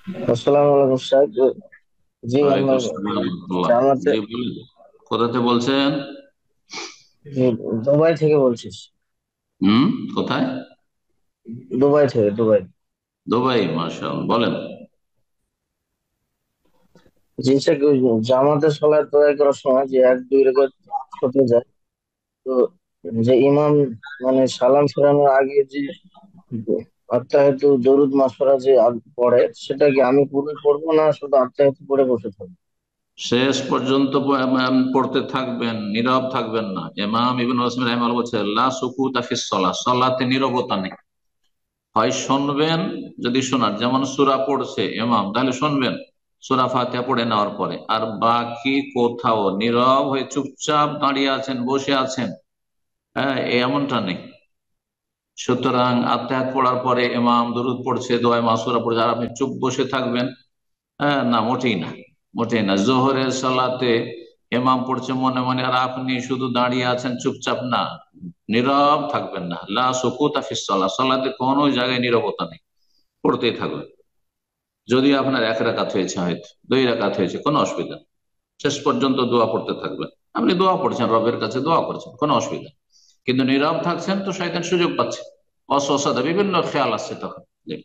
আসসালামু আলাইকুম সাহেব। জি ওয়ালাইকুম আমার আসসালাম রাহমাতুল্লাহ। জামাতে, জি বলুন, কোথাতে বলছেন? জি, দুবাই থেকে বলছি। হুম, কোথায়? দুবাই থেকে, দুবাই। দুবাই, মাশাআল্লাহ, বলেন। জি স্যার, ওই জামাতে সলাত আদায় করার সময় যে এক দুই রেখাত ছুটে যায়, তো যে ইমাম মানে সালাম ফেরানোর আগে যে আত্তাহিয়াতু দরুদ মাসওয়ারা যে পড়ে, সেটা কি আমি পুরো পড়বো না শুধু আত্তাহিয়াতু পড়ে বসে থাকবো? শেষ পর্যন্ত পড়তে থাকবেন, নীরব থাকবেন না। ইমাম ইবনে ওয়াসিম রাহিমাহুল্লাহ বলছে লা সুকুতা ফিস সালাহ, সালাতে নীরবতা নেই। হয় শুনবেন, যদি শোনার যেমন সূরা পড়ছে ইমাম, তাহলে শুনবেন সূরা ফাতিহা পড়ে নেওয়ার পরে। আর বাকি কোথাও নীরব হয়ে চুপচাপ দাঁড়িয়ে আছেন, বসে আছেন, হ্যাঁ, এমনটা নেই। সুতরাং আত্মায়াত পড়ার পরে ইমাম দরুদ পড়ছে, দোয়া মাসুরা পড়ছে, আর আপনি চুপ বসে থাকবেন? হ্যাঁ, না, মোটেই না, মোটেই না। জোহরের সালাতে ইমাম পড়ছে মনে মনে, আর আপনি শুধু দাঁড়িয়ে আছেন চুপচাপ, না, নীরব থাকবেন না। লা সুকুতা ফিস সালাহ, সালাতে কোনো জায়গায় নীরবতা নেই, পড়তেই থাকবেন। যদি আপনার এক রাকাত হয়েছে, হয়তো দুই রাকাত হয়েছে, কোনো অসুবিধা নেই। শেষ পর্যন্ত দোয়া পড়তে থাকবেন। আপনি দোয়া পড়ছেন, রবের কাছে দোয়া করছেন, কোনো অসুবিধা নেই। কিন্তু নীরব থাকছেন তো শয়তান সুযোগ পাচ্ছে, অসহসা বিভিন্ন খেয়াল আসছে তখন। জি।